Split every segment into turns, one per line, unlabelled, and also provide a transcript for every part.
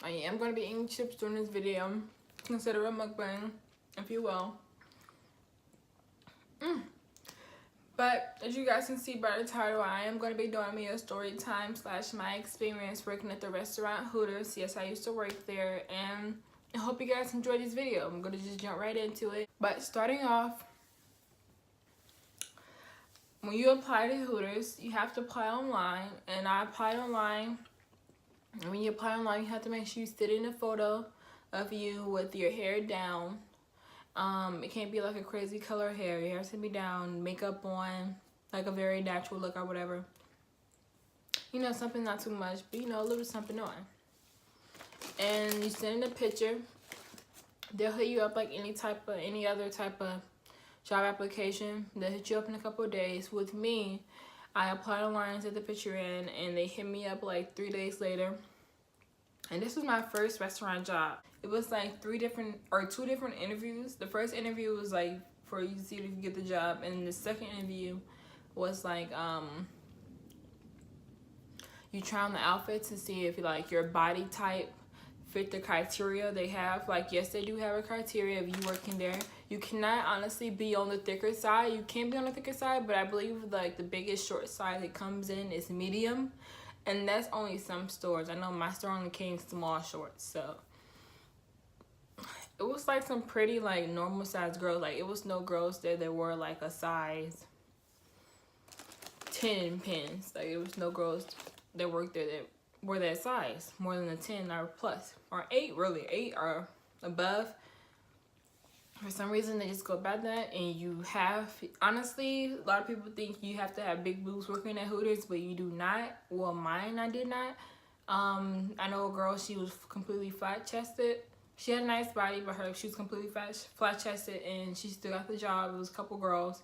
I am going to be eating chips during this video. Consider a mukbang, if you will. But as you guys can see by the title, I am going to be doing me a story time / my experience working at the restaurant Hooters. Yes, I used to work there, and I hope you guys enjoyed this video. I'm going to just jump right into it. But starting off, when you apply to Hooters, you have to apply online, and I applied online. And when you apply online, you have to make sure you sit in a photo of you with your hair down. It can't be like a crazy color hair. Your hair has to be down, makeup on, like a very natural look or whatever. You know, something not too much, but you know, a little something on. And you send in a picture. They'll hit you up like any other type of job application. They'll hit you up in a couple of days. With me, I applied online, sent the picture in, and they hit me up like 3 days later. And this was my first restaurant job. It was like two different interviews. The first interview was like for you to see if you get the job, and the second interview was like you try on the outfits to see if like your body type fit the criteria they have. Like, yes, they do have a criteria of you working there. You cannot honestly be on the thicker side. You can be on the thicker side, but I believe like the biggest short size it comes in is medium, and that's only some stores. I know my store only came small shorts, so it was like some pretty like normal size girls. Like, it was no girls there that were like a size 10 pins. Like, it was no girls that worked there that were that size, more than a 10 or plus, or 8 really, 8 or above. For some reason they just go by that, and you have, honestly, a lot of people think you have to have big boobs working at Hooters, but you do not. Well, mine, I did not. I know a girl, she was completely flat chested. She had a nice body, but she was completely flat chested, and she still got the job. It was a couple girls,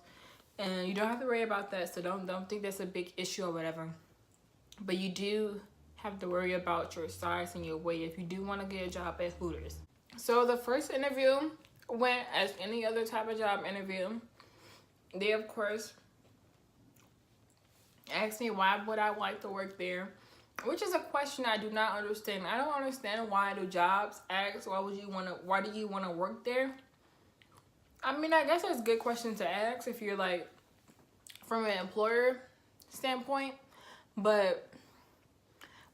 and you don't have to worry about that, so don't think that's a big issue or whatever. But you do have to worry about your size and your weight if you do want to get a job at Hooters. So the first interview went as any other type of job interview. They, of course, asked me why would I like to work there, which is a question I do not understand. I don't understand why do jobs ask why do you want to work there. I mean, I guess that's a good question to ask if you're like from an employer standpoint, but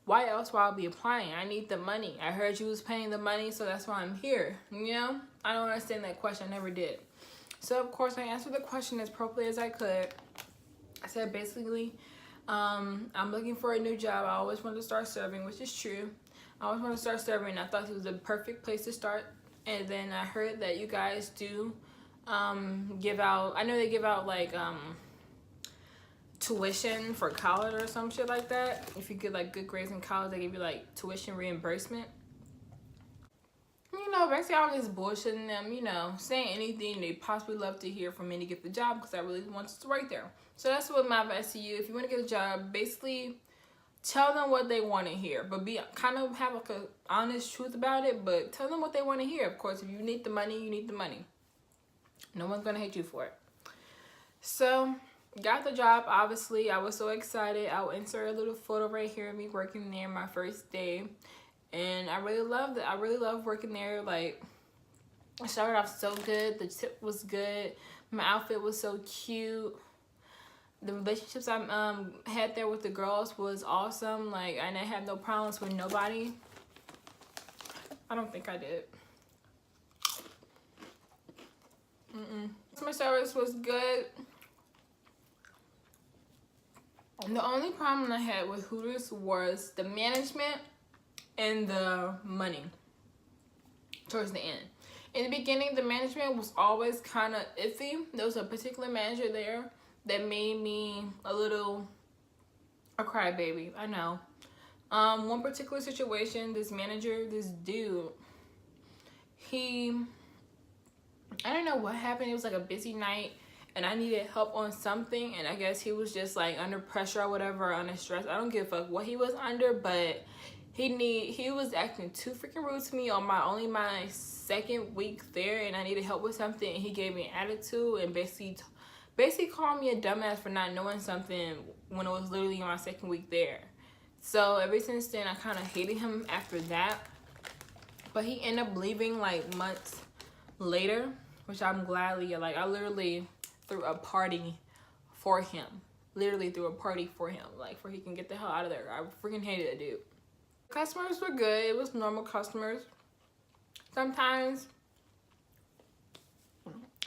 why else would I be applying? I need the money. I heard you was paying the money, so that's why I'm here. You know? I don't understand that question. I never did. So, of course, I answered the question as properly as I could. I said, basically, I'm looking for a new job. I always wanted to start serving, which is true. I always wanted to start serving. I thought it was the perfect place to start. And then I heard that you guys do give out, I know they give out, like, tuition for college or some shit like that. If you get like good grades in college, they give you like tuition reimbursement. You know, basically I was just bullshitting them, you know, saying anything they possibly love to hear from me to get the job, because I really wanted to work there. So that's what my advice to you. If you want to get a job, basically tell them what they want to hear, but have like a honest truth about it, but tell them what they want to hear. Of course, if you need the money, you need the money. No one's gonna hate you for it. So got the job. Obviously, I was so excited. I'll insert a little photo right here of me working there my first day, and I really loved it. I really loved working there. Like, I started off so good. The tip was good. My outfit was so cute. The relationships I had there with the girls was awesome. Like, I didn't have no problems with nobody. I don't think I did. Customer service was good. The only problem I had with Hooters was the management and the money towards the end. In the beginning, the management was always kind of iffy. There was a particular manager there that made me a crybaby. I know. One particular situation, this dude, I don't know what happened. It was like a busy night, and I needed help on something, and I guess he was just like under pressure or whatever, under stress. I don't give a fuck what he was under, but he was acting too freaking rude to me on my second week there, and I needed help with something, and he gave me an attitude and basically called me a dumbass for not knowing something when it was literally my second week there. So ever since then, I kind of hated him after that. But he ended up leaving like months later, which I'm gladly, like, I literally threw a party for him. Literally threw a party for him, like, for he can get the hell out of there. I freaking hated it, dude. Customers were good. It was normal customers. Sometimes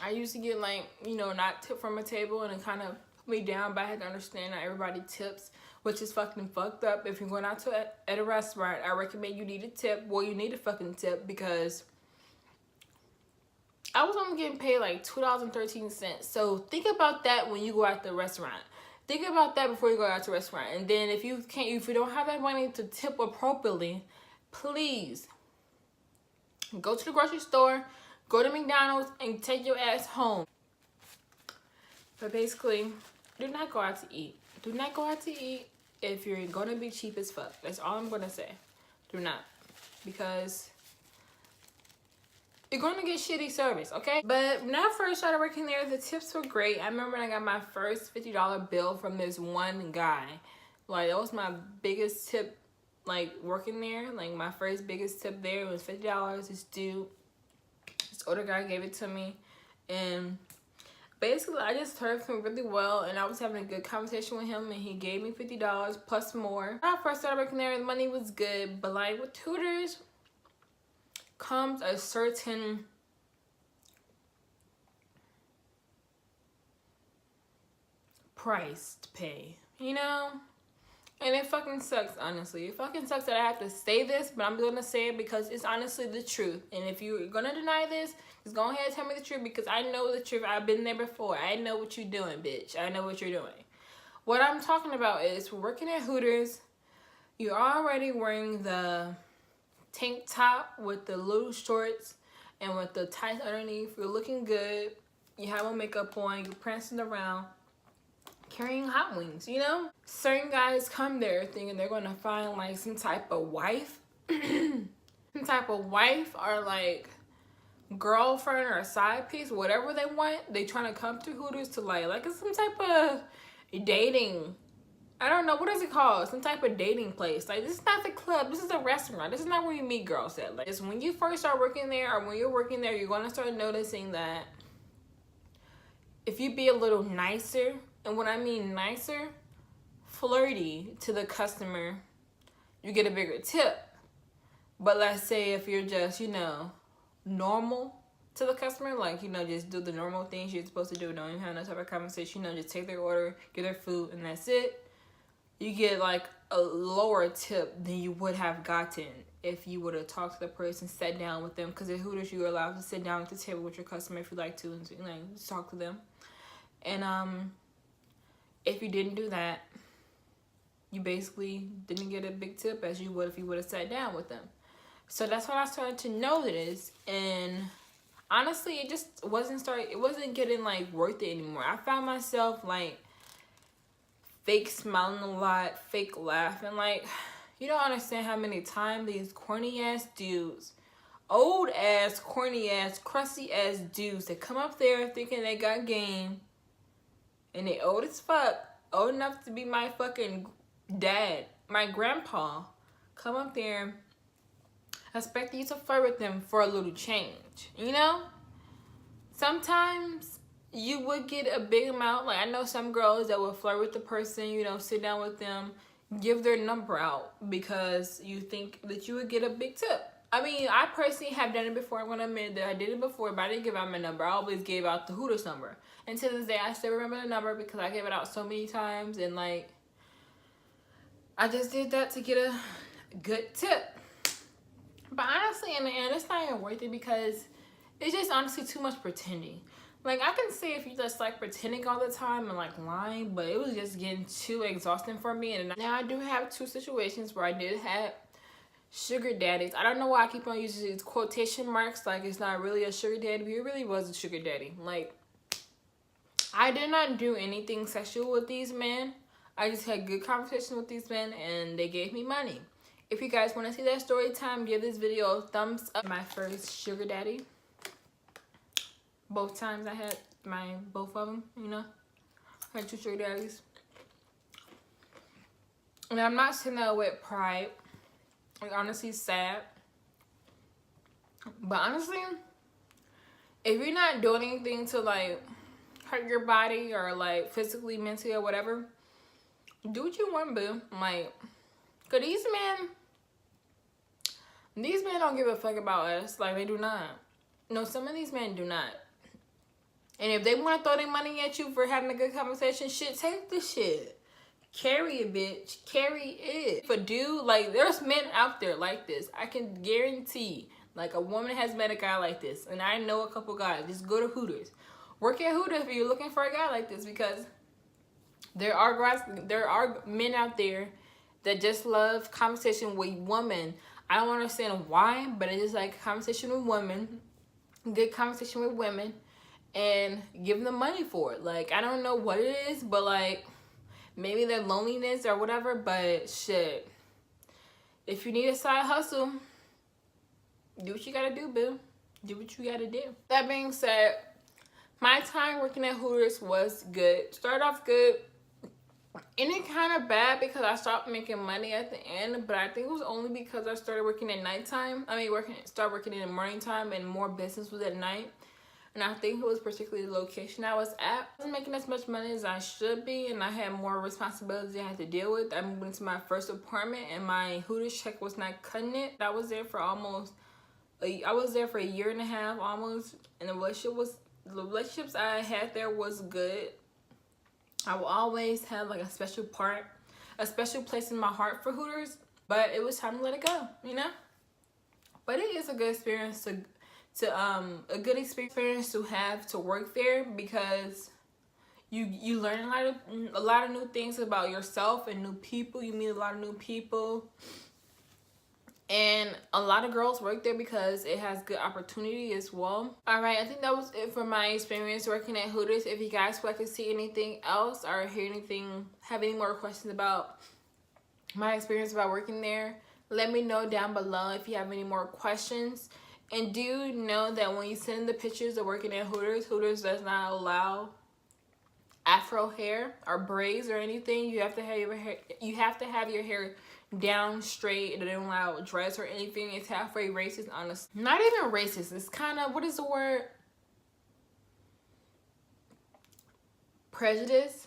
I used to get, like, you know, not tip from a table, and it kind of put me down, but I had to understand that everybody tips, which is fucking fucked up. If you're going out to at a restaurant, I recommend you need a tip. Well, you need a fucking tip, because I was only getting paid like $2.13. So think about that when you go out to the restaurant. Think about that before you go out to a restaurant. And then if you don't have that money to tip appropriately, please go to the grocery store, go to McDonald's, and take your ass home. But basically, do not go out to eat. Do not go out to eat if you're gonna be cheap as fuck. That's all I'm gonna say. Do not. Because you're gonna get shitty service, okay? But when I first started working there, the tips were great. I remember when I got my first $50 bill from this one guy. Like, that was my biggest tip, like, working there. Like, my first biggest tip there was $50. This dude, this older guy, gave it to me. And basically, I just served him really well, and I was having a good conversation with him, and he gave me $50 plus more. When I first started working there, the money was good, but, like, with Hooters comes a certain price to pay, you know? And it fucking sucks, honestly. It fucking sucks that I have to say this, but I'm gonna say it because it's honestly the truth. And if you're gonna deny this, just go ahead and tell me the truth, because I know the truth. I've been there before. I know what you're doing, bitch. I know what you're doing. What I'm talking about is, we're working at Hooters. You're already wearing the tank top with the little shorts and with the tights underneath. You're looking good. You have on makeup on. You're prancing around carrying hot wings, you know? Certain guys come there thinking they're gonna find like some type of wife. Some type of wife, or like girlfriend, or a side piece, whatever they want. They trying to come to Hooters to like it's some type of dating, I don't know, what is it called? Some type of dating place. Like, this is not the club. This is a restaurant. This is not where you meet girls at. Like, it's when you first start working there, or when you're working there, you're going to start noticing that if you be a little nicer, and when I mean nicer, flirty to the customer, you get a bigger tip. But let's say if you're just, you know, normal to the customer, like, you know, just do the normal things you're supposed to do, don't even have no type of conversation, you know, just take their order, get their food, and that's it. You get like a lower tip than you would have gotten if you would have talked to the person, sat down with them. Because at Hooters, you're allowed to sit down at the table with your customer if you like to, and like, just talk to them. And if you didn't do that, you basically didn't get a big tip as you would if you would have sat down with them. So that's when I started to notice, and honestly, it just wasn't getting like worth it anymore. I found myself like fake smiling a lot, fake laughing. Like, you don't understand how many times these corny ass dudes, old ass, corny ass, crusty ass dudes that come up there thinking they got game, and they old as fuck, old enough to be my fucking dad, my grandpa, come up there expecting you to flirt with them for a little change, you know? Sometimes you would get a big amount. Like, I know some girls that will flirt with the person, you know, sit down with them, give their number out because you think that you would get a big tip. I mean, I personally have done it before. I'm going to admit that I did it before, but I didn't give out my number. I always gave out the Hooters number. And to this day, I still remember the number because I gave it out so many times. And, like, I just did that to get a good tip. But honestly, in the end, it's not even worth it because it's just honestly too much pretending. Like, I can say if you just like pretending all the time and like lying, but it was just getting too exhausting for me. And now I do have two situations where I did have sugar daddies. I don't know why I keep on using these quotation marks, like it's not really a sugar daddy, but it really was a sugar daddy. Like, I did not do anything sexual with these men. I just had good conversation with these men and they gave me money. If you guys want to see that story time, give this video a thumbs up. My first sugar daddy. Both times I had both of them, you know. I had two sugar daddies. And I'm not saying that with pride. Like, honestly, sad. But honestly, if you're not doing anything to like hurt your body or like physically, mentally, or whatever, do what you want, boo. Like, cause these men don't give a fuck about us. Like, they do not. No, some of these men do not. And if they want to throw their money at you for having a good conversation, shit, take the shit. Carry it, bitch. Carry it. If a dude, like, there's men out there like this. I can guarantee, like, a woman has met a guy like this. And I know a couple guys. Just go to Hooters. Work at Hooters if you're looking for a guy like this, because there are men out there that just love conversation with women. I don't understand why, but it's just like conversation with women, good conversation with women, and give them money for it. Like, I don't know what it is, but like, maybe their loneliness or whatever, but shit. If you need a side hustle, do what you gotta do, boo. Do what you gotta do. That being said, my time working at Hooters was good. Started off good. Ended kind of bad because I stopped making money at the end, but I think it was only because I started working at nighttime. I mean, started working in the morning time, and more business was at night. And I think it was particularly the location I was at. I wasn't making as much money as I should be, and I had more responsibilities I had to deal with. I moved into my first apartment, and my Hooters check was not cutting it. I was there for a year and a half almost, and the relationships I had there was good. I will always have like a special place in my heart for Hooters, but it was time to let it go, you know? But it is a good experience to have to work there, because you learn a lot of new things about yourself and new people. You meet a lot of new people. And a lot of girls work there because it has good opportunity as well. Alright, I think that was it for my experience working at Hooters. If you guys would like to see anything else or hear anything, have any more questions about my experience about working there, let me know down below if you have any more questions. And do know that when you send the pictures of working at Hooters, Hooters does not allow afro hair or braids or anything. You have to have your hair down straight. It doesn't allow dreads or anything. It's halfway racist, honestly. Not even racist. It's kind of, what is the word? Prejudice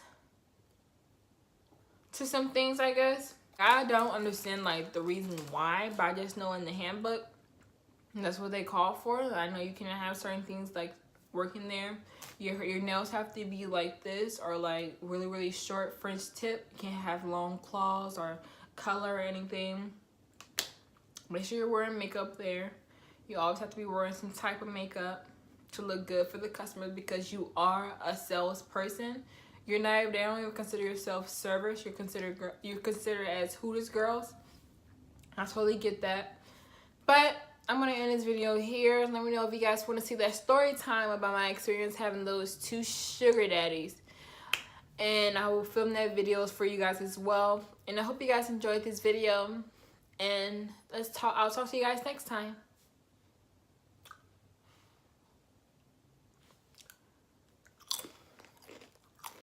to some things, I guess. I don't understand like the reason why, but I just know in the handbook that's what they call for. I know you cannot have certain things like working there. Your nails have to be like this, or like really, really short French tip. You can't have long claws or color or anything. Make sure you're wearing makeup there. You always have to be wearing some type of makeup to look good for the customers, because you are a salesperson. They don't even consider yourself servers. You're considered as Hooters girls. I totally get that. But I'm gonna end this video here. Let me know if you guys want to see that story time about my experience having those 2 sugar daddies. And I will film that videos for you guys as well. And I hope you guys enjoyed this video. And I'll talk to you guys next time.